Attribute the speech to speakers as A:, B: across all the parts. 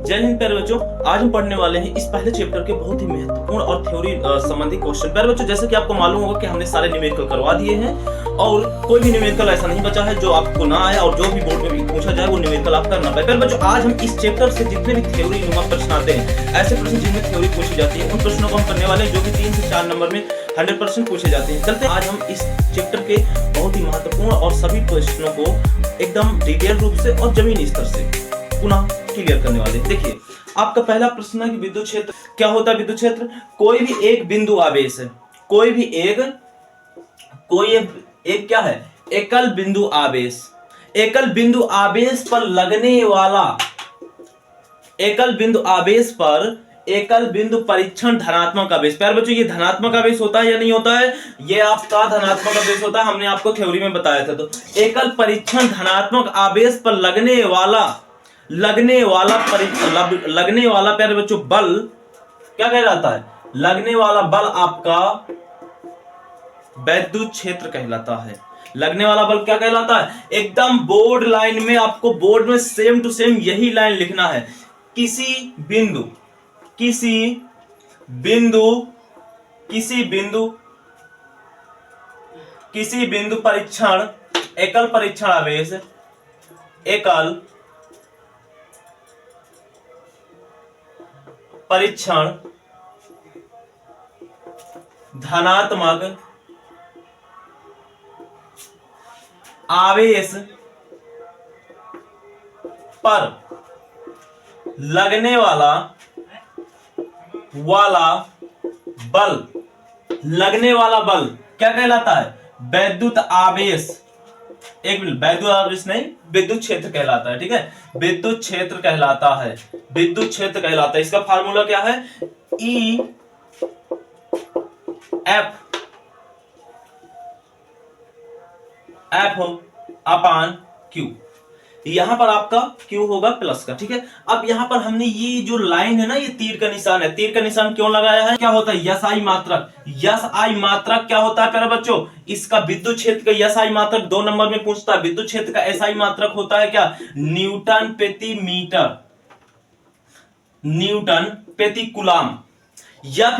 A: जय हिंद प्यारे बच्चों, आज हम पढ़ने वाले हैं इस पहले चैप्टर के बहुत ही महत्वपूर्ण और थ्योरी संबंधी क्वेश्चन। प्यारे बच्चों, जैसे कि आपको मालूम होगा कि हमने सारे न्यूमेरिकल करवा दिए हैं और कोई भी न्यूमेरिकल ऐसा नहीं बचा है जो आपको ना आए, और जो भी बोर्ड में भी पूछा जाए वो न्यूमेरिकल आप करना पाए। प्यारे बच्चों, आज हम इस चैप्टर से जितने भी थ्योरी नुमा प्रश्न आते हैं, ऐसे प्रश्न जिनमें थ्योरी पूछी जाती है, उन प्रश्नों को हम करने वाले हैं जो कि 3 से 4 नंबर में 100% पूछे जाते हैं। चलते आज हम इस चैप्टर के बहुत ही महत्वपूर्ण और सभी प्रश्नों को एकदम डिटेल रूप से और जमीनी स्तर से पुनः क्लियर करने वाले हैं। देखिए, आपका पहला प्रश्न है कि विद्युत क्षेत्र क्या होता है। विद्युत क्षेत्र कोई भी एक बिंदु आवेश है, कोई एक क्या है, एकल बिंदु आवेश, एकल बिंदु आवेश पर लगने वाला, एकल बिंदु आवेश पर एकल बिंदु परीक्षण धनात्मक आवेश। प्यारे बच्चों, ये धनात्मक आवेश होता है या नहीं होता है, ये आपका धनात्मक आवेश होता है, हमने आपको थ्योरी में बताया था। तो एकल परीक्षण धनात्मक आवेश पर लगने वाला प्यारे बच्चों बल क्या कहलाता है, लगने वाला बल आपका विद्युत क्षेत्र कहलाता है। लगने वाला बल क्या कहलाता है, एकदम बोर्ड लाइन में, आपको बोर्ड में सेम टू सेम यही लाइन लिखना है। किसी बिंदु परीक्षण, एकल परीक्षण आवेश, एकल परीक्षण धनात्मक आवेश पर लगने वाला बल, लगने वाला बल क्या कहलाता है, विद्युत आवेश। एक मिनट, विद्युत आवेश नहीं, विद्युत क्षेत्र कहलाता है। ठीक है, विद्युत क्षेत्र कहलाता है, विद्युत क्षेत्र कहलाता है। इसका फार्मूला क्या है, E F अपान Q। यहां पर आपका Q होगा प्लस का। ठीक है, अब यहां पर हमने ये जो लाइन है ना, ये तीर का निशान है। तीर का निशान क्यों लगाया है, क्या होता है, SI मात्रक। SI मात्रक क्या होता है प्यारे बच्चों, इसका विद्युत क्षेत्र का SI मात्रक 2 नंबर में पूछता है। विद्युत क्षेत्र का SI मात्रक होता है क्या, न्यूटन प्रति मीटर, न्यूटन प्रति कूलम। या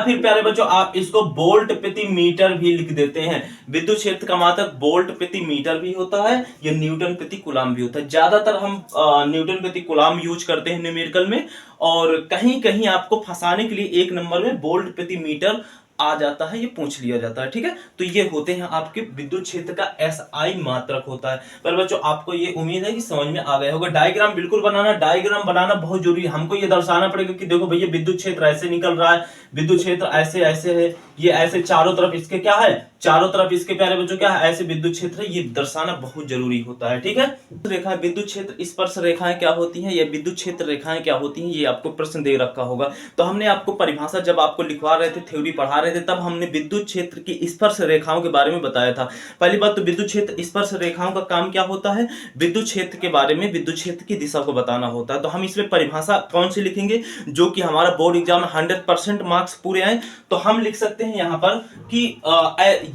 A: फिर प्यारे बच्चों आप इसको वोल्ट प्रति मीटर भी लिख देते हैं। विद्युत क्षेत्र का मात्रक वोल्ट प्रति मीटर भी होता है या न्यूटन प्रति कूलम भी होता है। ज्यादातर हम न्यूटन प्रति कूलम यूज करते हैं न्यूमेरिकल में, और कहीं कहीं आपको फंसाने के लिए 1 नंबर में वोल्ट प्रति मीटर आ जाता है, ये पूछ लिया जाता है। ठीक है, तो ये होते हैं आपके विद्युत क्षेत्र का SI मात्रक होता है। पर बच्चों आपको ये उम्मीद है कि समझ में आ गया होगा। डायग्राम बिल्कुल बनाना, डायग्राम बनाना बहुत जरूरी है। हमको ये दर्शाना पड़ेगा कि देखो भैया विद्युत क्षेत्र ऐसे निकल रहा है, विद्युत क्षेत्र ऐसे ऐसे है, ये ऐसे चारों तरफ इसके क्या है, चारों तरफ इसके प्यारे बच्चों क्या है, ऐसे विद्युत क्षेत्र है। ये दर्शाना बहुत जरूरी होता है। ठीक है, रेखा विद्युत क्षेत्र स्पर्श रेखाएं क्या होती हैं, ये विद्युत क्षेत्र रेखाएं क्या होती हैं, ये आपको प्रश्न दे रखा होगा। तो हमने आपको परिभाषा जब आपको लिखवा रहे थे, थ्योरी पढ़ा रहे थे, तब हमने विद्युत क्षेत्र की स्पर्श रेखाओं के बारे में बताया था। पहली बात तो विद्युत क्षेत्र स्पर्श रेखाओं का काम क्या होता है, विद्युत क्षेत्र के बारे में, विद्युत क्षेत्र की दिशा को बताना होता है। तो हम इसमें परिभाषा कौन सी लिखेंगे जो कि हमारा बोर्ड एग्जाम में 100% मार्क्स पूरे आए। तो हम लिख सकते हैं यहां पर कि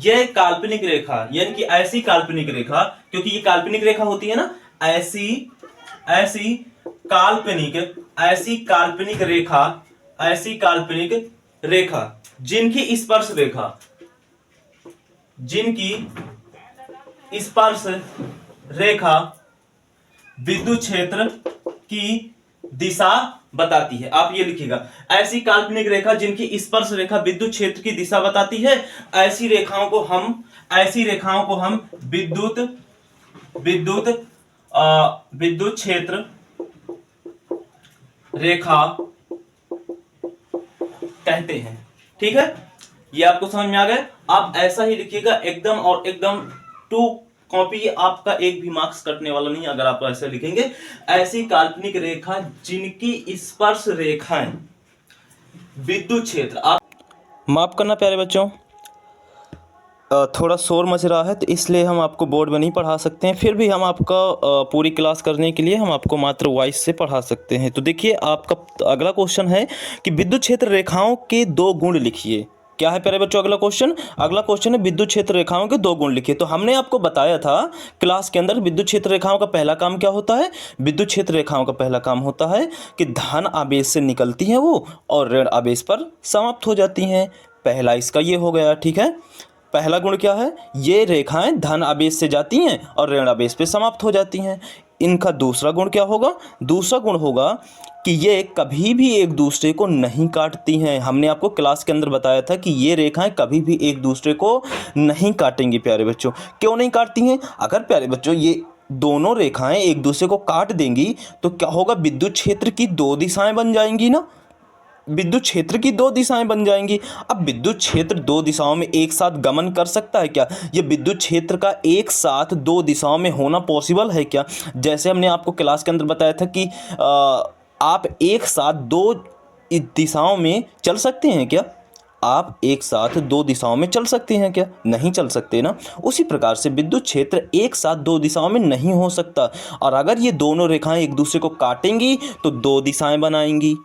A: यह काल्पनिक रेखा, यानी कि ऐसी काल्पनिक रेखा, क्योंकि ये काल्पनिक रेखा होती है ना, ऐसी काल्पनिक रेखा जिनकी स्पर्श रेखा विद्युत क्षेत्र की दिशा बताती है। आप ये लिखिएगा, ऐसी काल्पनिक रेखा जिनकी स्पर्श रेखा विद्युत क्षेत्र की दिशा बताती है, ऐसी रेखाओं को हम विद्युत क्षेत्र रेखा कहते हैं। ठीक है, ये आपको समझ में आ गया। आप ऐसा ही लिखिएगा एकदम, और एकदम 2 कॉपी, आपका एक भी मार्क्स कटने वाला नहीं अगर आप ऐसे लिखेंगे। ऐसी काल्पनिक रेखा जिनकी स्पर्श रेखाएं विद्युत क्षेत्र, आप माफ करना प्यारे बच्चों, थोड़ा शोर मच रहा है तो इसलिए हम आपको बोर्ड में नहीं पढ़ा सकते हैं। फिर भी हम आपका पूरी क्लास करने के लिए हम आपको मात्र वॉइस से पढ़ा सकते हैं। तो देखिए, आपका अगला क्वेश्चन है कि विद्युत क्षेत्र रेखाओं के 2 गुण लिखिए। क्या है प्यारे बच्चों अगला क्वेश्चन? अगला क्वेश्चन है विद्युत क्षेत्र रेखाओं के दो गुण लिखिए। तो हमने आपको बताया था क्लास के अंदर विद्युत क्षेत्र रेखाओं का पहला काम क्या होता है? विद्युत क्षेत्र रेखाओं का पहला काम होता है कि धन आवेश से निकलती हैं वो और ऋण आवेश पर समाप्त हो जाती हैं। पहला इसका ये हो गया, ठीक है। पहला गुण क्या है? ये रेखाएं धन आवेश से जाती हैं और ऋण आवेश पे समाप्त हो जाती हैं। इनका दूसरा गुण क्या होगा? दूसरा गुण होगा कि ये कभी भी एक दूसरे को नहीं काटती हैं। हमने आपको क्लास के अंदर बताया था कि ये रेखाएं कभी भी एक दूसरे को नहीं काटेंगी प्यारे बच्चों। क्यों नहीं काटती हैं? अगर प्यारे बच्चों ये दोनों रेखाएं एक दूसरे को काट देंगी तो क्या होगा? विद्युत क्षेत्र की दो दिशाएं बन जाएंगी ना, विद्युत क्षेत्र की दो दिशाएं बन जाएंगी। अब विद्युत क्षेत्र दो दिशाओं में एक साथ गमन कर सकता है क्या? ये विद्युत क्षेत्र का एक साथ दो दिशाओं में होना पॉसिबल है क्या? जैसे हमने आपको क्लास के अंदर बताया था कि आप एक साथ दो दिशाओं में चल सकते हैं क्या? आप एक साथ दो दिशाओं में चल सकते हैं क्या? नहीं चल सकते ना। उसी प्रकार से विद्युत क्षेत्र एक साथ दो दिशाओं में नहीं हो सकता, और अगर ये दोनों रेखाएं एक दूसरे को काटेंगी तो दो दिशाएं बनाएंगी।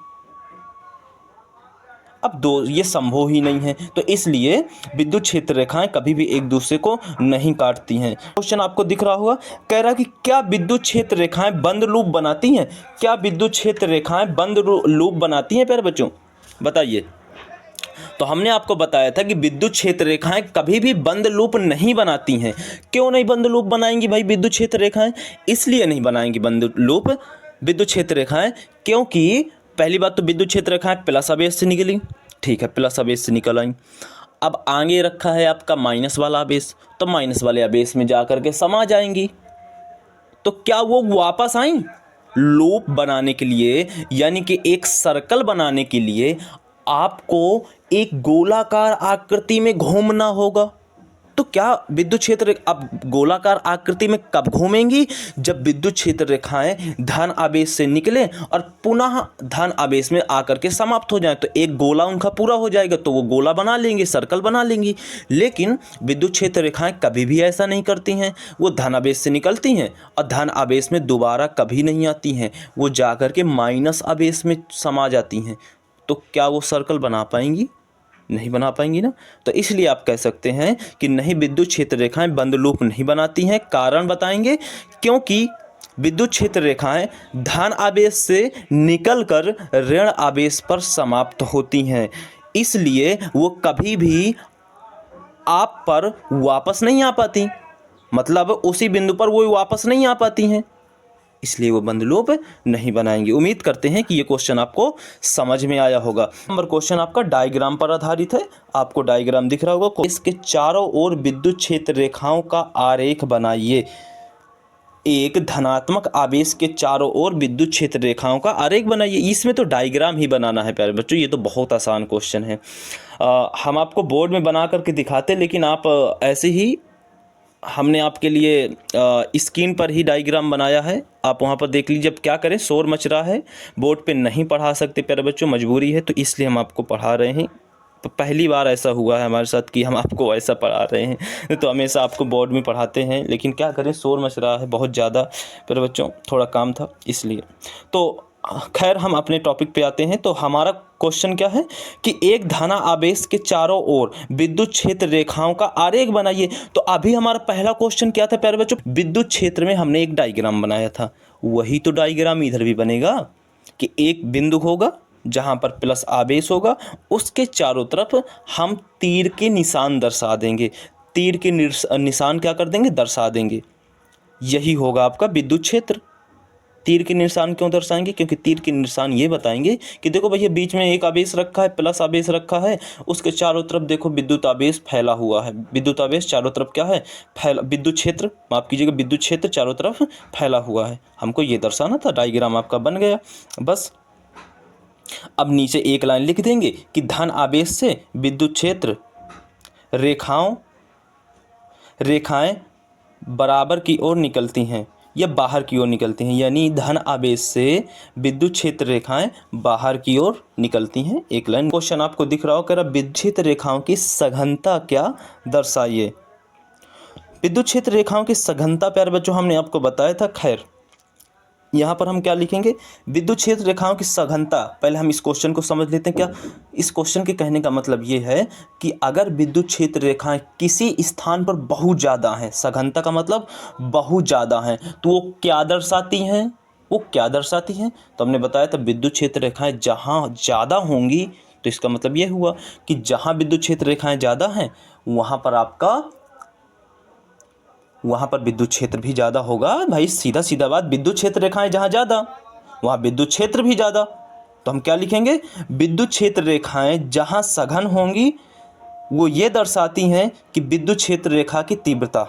A: अब दो ये संभव ही नहीं है, तो इसलिए विद्युत क्षेत्र रेखाएं कभी भी एक दूसरे को नहीं काटती हैं। क्वेश्चन आपको दिख रहा होगा, कह रहा कि क्या विद्युत क्षेत्र रेखाएं बंद लूप बनाती हैं? क्या विद्युत क्षेत्र रेखाएं बंद लूप बनाती हैं प्यारे बच्चों? बताइए। तो हमने आपको बताया था कि विद्युत क्षेत्र रेखाएं कभी भी बंद लूप नहीं बनाती हैं। क्यों नहीं बंद लूप बनाएंगी भाई विद्युत क्षेत्र रेखाएं? इसलिए नहीं बनाएंगी बंद लूप विद्युत क्षेत्र रेखाएं क्योंकि पहली बात तो विद्युत क्षेत्र रेखाएं प्लस आवेश से निकली, ठीक है, प्लस आवेश से निकल आई। अब आगे रखा है आपका माइनस वाला आवेश, तो माइनस वाले आवेश में जा करके समा जाएंगी। तो क्या वो वापस आई? लूप बनाने के लिए, यानी कि एक सर्कल बनाने के लिए आपको एक गोलाकार आकृति में घूमना होगा। तो क्या विद्युत क्षेत्र अब गोलाकार आकृति में कब घूमेंगी? जब विद्युत क्षेत्र रेखाएं धन आवेश से निकले और पुनः धन आवेश में आकर के समाप्त हो जाएं, तो एक गोला उनका पूरा हो जाएगा, तो वो गोला बना लेंगे, सर्कल बना लेंगी। लेकिन विद्युत क्षेत्र रेखाएं कभी भी ऐसा नहीं करती हैं। वो धन आवेश से निकलती हैं और धन आवेश में दोबारा कभी नहीं आती हैं, वो जा कर के माइनस आवेश में समा जाती हैं। तो क्या वो सर्कल बना पाएंगी? नहीं बना पाएंगी ना। तो इसलिए आप कह सकते हैं कि नहीं, विद्युत क्षेत्र रेखाएं बंद लूप नहीं बनाती हैं। कारण बताएंगे, क्योंकि विद्युत क्षेत्र रेखाएं धन आवेश से निकलकर ऋण आवेश पर समाप्त होती हैं, इसलिए वो कभी भी आप पर वापस नहीं आ पाती, मतलब उसी बिंदु पर वो वापस नहीं आ पाती हैं, इसलिए वो बंद लूप नहीं बनाएंगे। उम्मीद करते हैं कि ये क्वेश्चन आपको समझ में आया होगा। नंबर क्वेश्चन आपका डायग्राम पर आधारित है। आपको डायग्राम दिख रहा होगा। इसके चारों ओर विद्युत क्षेत्र रेखाओं का आरेख बनाइए। एक धनात्मक आवेश के चारों ओर विद्युत क्षेत्र रेखाओं का आरेख बनाइए। इसमें तो डायग्राम ही बनाना है प्यारे बच्चों, ये तो बहुत आसान क्वेश्चन है। हम आपको बोर्ड में बना करके दिखाते, लेकिन आप ऐसे ही, हमने आपके लिए स्क्रीन पर ही डायग्राम बनाया है, आप वहाँ पर देख लीजिए। अब क्या करें, शोर मच रहा है, बोर्ड पे नहीं पढ़ा सकते प्यारे बच्चों, मजबूरी है, तो इसलिए हम आपको पढ़ा रहे हैं। तो पहली बार ऐसा हुआ है हमारे साथ कि हम आपको ऐसा पढ़ा रहे हैं, तो हमेशा आपको बोर्ड में पढ़ाते हैं, लेकिन क्या करें, शोर मच रहा है बहुत ज़्यादा प्यारे बच्चों, थोड़ा काम था इसलिए। तो खैर हम अपने टॉपिक पे आते हैं। तो हमारा क्वेश्चन क्या है कि एक धना आवेश के चारों ओर विद्युत क्षेत्र रेखाओं का आरेख बनाइए। तो अभी हमारा पहला क्वेश्चन क्या था प्यारे बच्चों? विद्युत क्षेत्र में हमने एक डायग्राम बनाया था, वही तो डायग्राम इधर भी बनेगा कि एक बिंदु होगा जहां पर प्लस आवेश होगा, उसके चारों तरफ हम तीर के निशान दर्शा देंगे। तीर के निशान क्या कर देंगे? दर्शा देंगे। यही होगा आपका विद्युत क्षेत्र। तीर के निशान क्यों दर्शाएंगे? क्योंकि तीर के निशान ये बताएंगे कि देखो भैया, बीच में एक आवेश रखा है, प्लस आवेश रखा है, उसके चारों तरफ देखो विद्युत आवेश फैला हुआ है। विद्युत आवेश चारों तरफ क्या है? विद्युत क्षेत्र, माफ कीजिएगा, विद्युत क्षेत्र चारों तरफ फैला हुआ है। हमको ये दर्शाना था, डायग्राम आपका बन गया बस। अब नीचे एक लाइन लिख देंगे कि धन आवेश से विद्युत क्षेत्र रेखाएं बराबर की ओर निकलती हैं या बाहर की ओर निकलती हैं, यानी धन आवेश से विद्युत क्षेत्र रेखाएं बाहर की ओर निकलती हैं। एक लाइन क्वेश्चन आपको दिख रहा हो, कह रहा विद्युत क्षेत्र रेखाओं की सघनता क्या दर्शाइए। विद्युत क्षेत्र रेखाओं की सघनता प्यारे बच्चों हमने आपको बताया था। खैर यहाँ पर हम क्या लिखेंगे, विद्युत क्षेत्र रेखाओं की सघनता। पहले हम इस क्वेश्चन को समझ लेते हैं। क्या इस क्वेश्चन के कहने का मतलब ये है कि अगर विद्युत क्षेत्र रेखाएं किसी स्थान पर बहुत ज़्यादा हैं, सघनता का मतलब बहुत ज़्यादा हैं, तो वो क्या दर्शाती हैं, वो क्या दर्शाती हैं। तो हमने बताया था विद्युत क्षेत्र रेखाएं जहाँ ज़्यादा होंगी, तो इसका मतलब ये हुआ कि जहाँ विद्युत क्षेत्र रेखाएं ज़्यादा हैं वहाँ पर विद्युत क्षेत्र भी ज़्यादा होगा। भाई सीधा सीधा बात, विद्युत क्षेत्र रेखाएं जहाँ ज़्यादा वहाँ विद्युत क्षेत्र भी ज़्यादा। तो हम क्या लिखेंगे, विद्युत क्षेत्र रेखाएं जहाँ सघन होंगी वो ये दर्शाती हैं कि विद्युत क्षेत्र रेखा की तीव्रता।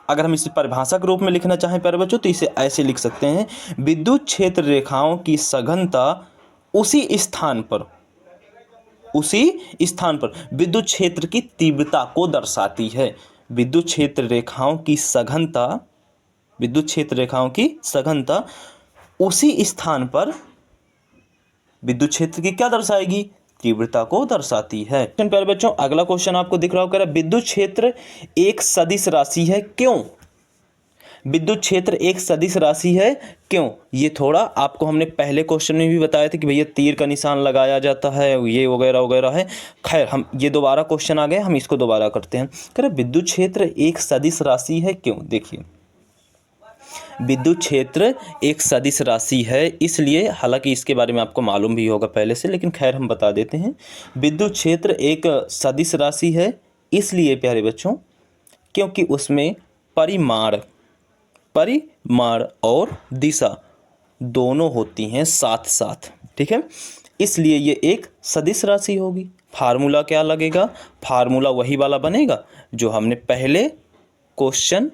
A: अगर हम इसे परिभाषा के रूप में लिखना चाहें प्यारे बच्चों तो इसे ऐसे लिख सकते हैं, विद्युत क्षेत्र रेखाओं की सघनता उसी स्थान पर विद्युत क्षेत्र की तीव्रता को दर्शाती है। विद्युत क्षेत्र रेखाओं की सघनता उसी स्थान पर विद्युत क्षेत्र की क्या दर्शाएगी, तीव्रता को दर्शाती है। प्यारे बच्चों अगला क्वेश्चन आपको दिख रहा होगा, विद्युत क्षेत्र एक सदिश राशि है क्यों। विद्युत क्षेत्र एक सदिश राशि है क्यों, ये थोड़ा आपको हमने पहले क्वेश्चन में भी बताया था कि भैया तीर का निशान लगाया जाता है, ये वगैरह वगैरह है। खैर हम ये दोबारा क्वेश्चन आ गए, हम इसको दोबारा करते हैं। कह रहे विद्युत क्षेत्र एक सदिश राशि है क्यों। देखिए विद्युत क्षेत्र एक सदिश राशि है इसलिए, हालांकि इसके बारे में आपको मालूम भी होगा पहले से, लेकिन खैर हम बता देते हैं। विद्युत क्षेत्र एक सदिश राशि है इसलिए प्यारे बच्चों क्योंकि उसमें परिमाण और दिशा दोनों होती हैं साथ साथ, ठीक है, इसलिए ये एक सदिश राशि होगी। फार्मूला क्या लगेगा, फार्मूला वही वाला बनेगा जो हमने पहले क्वेश्चन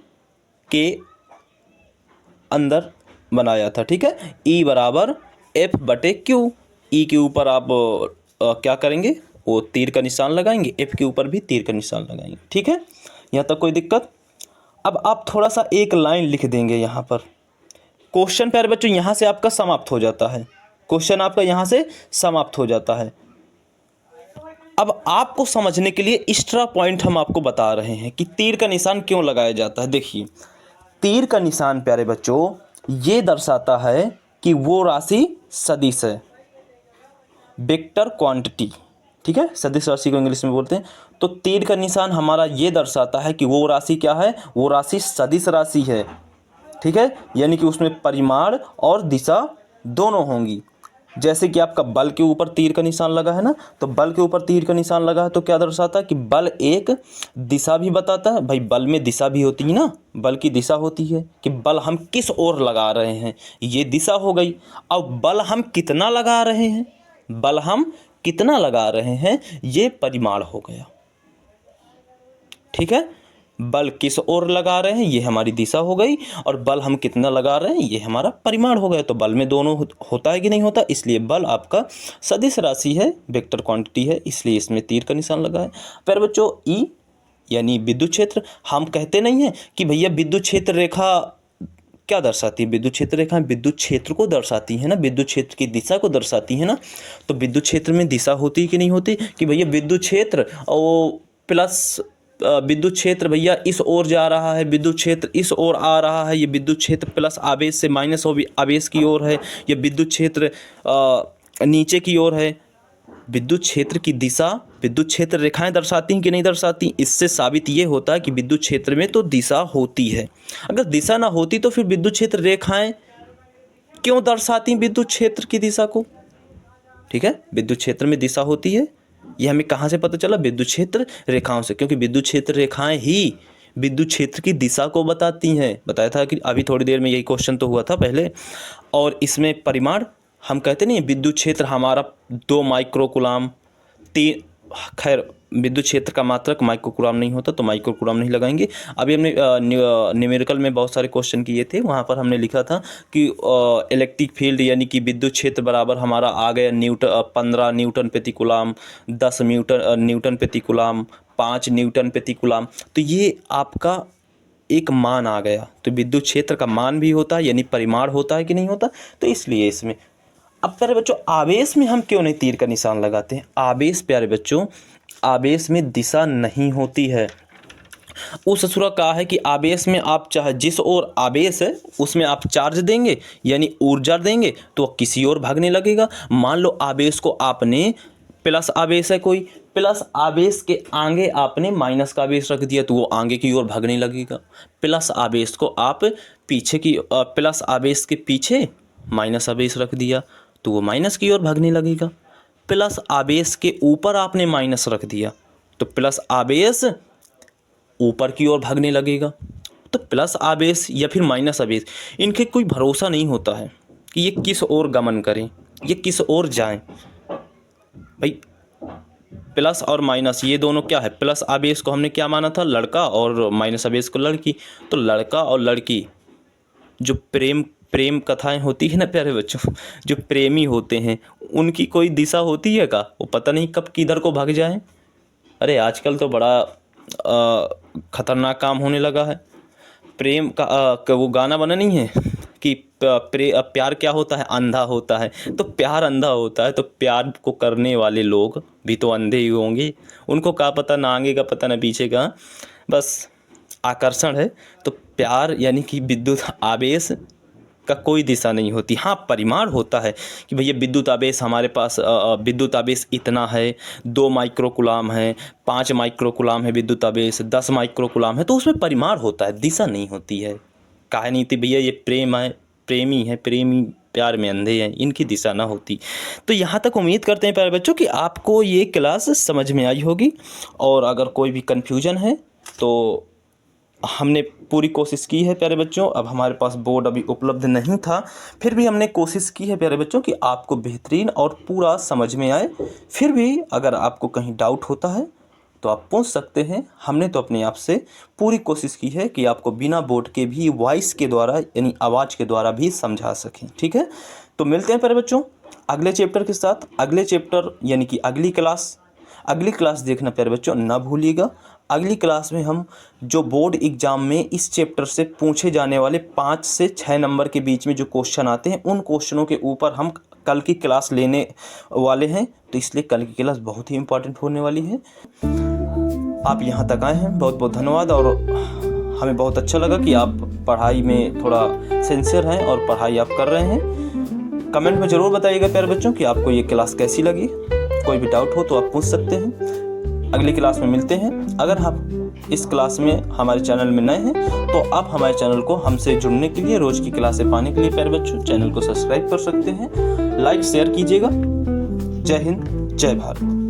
A: के अंदर बनाया था, ठीक है। E बराबर F/Q। E के ऊपर आप क्या करेंगे, वो तीर का निशान लगाएंगे, F के ऊपर भी तीर का निशान लगाएंगे, ठीक है। यहाँ तक कोई दिक्कत। अब आप थोड़ा सा एक लाइन लिख देंगे यहाँ पर। क्वेश्चन प्यारे बच्चों यहाँ से आपका समाप्त हो जाता है, क्वेश्चन आपका यहाँ से समाप्त हो जाता है। अब आपको समझने के लिए एक्स्ट्रा पॉइंट हम आपको बता रहे हैं कि तीर का निशान क्यों लगाया जाता है। देखिए तीर का निशान प्यारे बच्चों ये दर्शाता है कि वो राशि सदिश है, वेक्टर क्वांटिटी, ठीक है, सदिश राशि को इंग्लिश में बोलते हैं। तो तीर का निशान हमारा ये दर्शाता है कि वो राशि क्या है, वो राशि सदिश राशि है, ठीक है, यानी कि उसमें परिमाण और दिशा दोनों होंगी। जैसे कि आपका बल के ऊपर तीर का निशान लगा है ना, तो बल के ऊपर तीर का निशान लगा है तो क्या दर्शाता है कि बल एक दिशा भी बताता है। भाई बल में दिशा भी होती है ना, बल की दिशा होती है कि बल हम किस ओर लगा रहे हैं, ये दिशा हो गई। अब बल हम कितना लगा रहे हैं, ये परिमाण हो गया, ठीक है। बल किस ओर लगा रहे हैं ये हमारी दिशा हो गई, और बल हम कितना लगा रहे हैं ये हमारा परिमाण हो गया। तो बल में दोनों होता है कि नहीं होता, इसलिए बल आपका सदिश राशि है, वेक्टर क्वांटिटी है, इसलिए इसमें तीर का निशान लगा है। फिर बच्चों ई यानी विद्युत क्षेत्र, हम कहते नहीं हैं कि भैया विद्युत क्षेत्र रेखा क्या दर्शाती है, विद्युत क्षेत्र रेखा विद्युत क्षेत्र को दर्शाती है ना, विद्युत क्षेत्र की दिशा को दर्शाती है ना। तो विद्युत क्षेत्र में दिशा होती कि नहीं होती, कि भैया विद्युत क्षेत्र और प्लस विद्युत क्षेत्र भैया इस ओर जा रहा है, विद्युत क्षेत्र इस ओर आ रहा है, ये विद्युत क्षेत्र प्लस आवेश से माइनस आवेश की ओर है, ये विद्युत क्षेत्र नीचे की ओर है। विद्युत क्षेत्र की दिशा विद्युत क्षेत्र रेखाएं दर्शाती हैं कि नहीं दर्शाती, इससे साबित ये होता है कि विद्युत क्षेत्र में तो दिशा होती है। अगर दिशा ना होती तो फिर विद्युत क्षेत्र रेखाएं क्यों दर्शाती विद्युत क्षेत्र की दिशा को, ठीक है। विद्युत क्षेत्र में दिशा होती है, ये हमें कहाँ से पता चला, विद्युत क्षेत्र रेखाओं से, क्योंकि विद्युत क्षेत्र रेखाएं ही विद्युत क्षेत्र की दिशा को बताती हैं। बताया था कि अभी थोड़ी देर में यही क्वेश्चन तो हुआ था पहले। और इसमें परिमाण हम कहते नहीं, विद्युत क्षेत्र हमारा 2 माइक्रोकूलम, खैर विद्युत क्षेत्र का मात्रक माइक्रोकूलम नहीं होता तो माइक्रोकूलम नहीं लगाएंगे। अभी हमने न्यूमेरिकल में बहुत सारे क्वेश्चन किए थे, वहाँ पर हमने लिखा था कि इलेक्ट्रिक फील्ड यानी कि विद्युत क्षेत्र बराबर हमारा आ गया 15 न्यूटन प्रति कूलम, 10 न्यूटन प्रति कूलम, 5 न्यूटन प्रति कूलम। तो ये आपका एक मान आ गया। तो विद्युत क्षेत्र का मान भी होता है यानी परिमाण होता है कि नहीं होता, तो इसलिए इसमें। अब प्यारे बच्चों आवेश में हम क्यों नहीं तीर का निशान लगाते हैं। आवेश प्यारे बच्चों, आवेश में दिशा नहीं होती है, उस सूत्र का है कि आवेश में आप चाहे जिस ओर आवेश है उसमें आप चार्ज देंगे यानी ऊर्जा देंगे तो वह किसी और भागने लगेगा। मान लो आवेश को आपने प्लस आवेश है कोई, प्लस आवेश के आगे आपने माइनस का आवेश रख दिया तो वो आगे की ओर भागने लगेगा। प्लस आवेश को आप पीछे की प्लस आवेश के पीछे माइनस आवेश रख दिया तो वो माइनस की ओर भागने लगेगा। प्लस आवेश के ऊपर आपने माइनस रख दिया तो प्लस आवेश ऊपर की ओर भागने लगेगा। तो प्लस आवेश या फिर माइनस आवेश, इनके कोई भरोसा नहीं होता है कि ये किस ओर गमन करें, ये किस ओर जाएं। भाई प्लस और माइनस ये दोनों क्या है, प्लस आवेश को हमने क्या माना था, लड़का, और माइनस आवेश को लड़की। तो लड़का और लड़की जो प्रेम कथाएं होती है ना प्यारे बच्चों, जो प्रेमी होते हैं उनकी कोई दिशा होती है का, वो पता नहीं कब किधर को भाग जाए। अरे आजकल तो बड़ा खतरनाक काम होने लगा है। प्रेम का वो गाना बना नहीं है कि प्यार क्या होता है, अंधा होता है। तो प्यार अंधा होता है तो प्यार को करने वाले लोग भी तो अंधे ही होंगे, उनको क्या पता ना आगे का पता ना पीछे का, बस आकर्षण है। तो प्यार यानी कि विद्युत आवेश का कोई दिशा नहीं होती। हाँ, परिमाण होता है कि भैया विद्युत आवेश हमारे पास विद्युत आवेश इतना है, 2 माइक्रोकुलाम है, 5 माइक्रोकुलाम है विद्युत आवेश, 10 माइक्रोकुलाम है, तो उसमें परिमाण होता है, दिशा नहीं होती है। कहा नहीं थी भैया ये प्रेम है, प्रेमी है, प्रेमी प्यार में अंधे हैं, इनकी दिशा ना होती। तो यहाँ तक उम्मीद करते हैं प्यारे बच्चों कि आपको ये क्लास समझ में आई होगी, और अगर कोई भी कन्फ्यूजन है तो हमने पूरी कोशिश की है प्यारे बच्चों। अब हमारे पास बोर्ड अभी उपलब्ध नहीं था, फिर भी हमने कोशिश की है प्यारे बच्चों कि आपको बेहतरीन और पूरा समझ में आए। फिर भी अगर आपको कहीं डाउट होता है तो आप पूछ सकते हैं। हमने तो अपने आप से पूरी कोशिश की है कि आपको बिना बोर्ड के भी वॉइस के द्वारा यानी आवाज़ के द्वारा भी समझा सकें। ठीक है, तो मिलते हैं प्यारे बच्चों अगले चैप्टर के साथ। अगले चैप्टर यानी कि अगली क्लास देखना प्यारे बच्चों ना भूलिएगा। अगली क्लास में हम जो बोर्ड एग्ज़ाम में इस चैप्टर से पूछे जाने वाले 5 से 6 नंबर के बीच में जो क्वेश्चन आते हैं, उन क्वेश्चनों के ऊपर हम कल की क्लास लेने वाले हैं। तो इसलिए कल की क्लास बहुत ही इम्पोर्टेंट होने वाली है। आप यहाँ तक आए हैं, बहुत बहुत धन्यवाद। और हमें बहुत अच्छा लगा कि आप पढ़ाई में थोड़ा सिंसियर हैं और पढ़ाई आप कर रहे हैं। कमेंट में ज़रूर बताइएगा प्यारे बच्चों कि आपको ये क्लास कैसी लगी। कोई भी डाउट हो तो आप पूछ सकते हैं। अगली क्लास में मिलते हैं। अगर आप इस क्लास में हमारे चैनल में नए हैं तो आप हमारे चैनल को हमसे जुड़ने के लिए, रोज़ की क्लासें पाने के लिए प्यारे बच्चों चैनल को सब्सक्राइब कर सकते हैं। लाइक शेयर कीजिएगा। जय हिंद, जय भारत।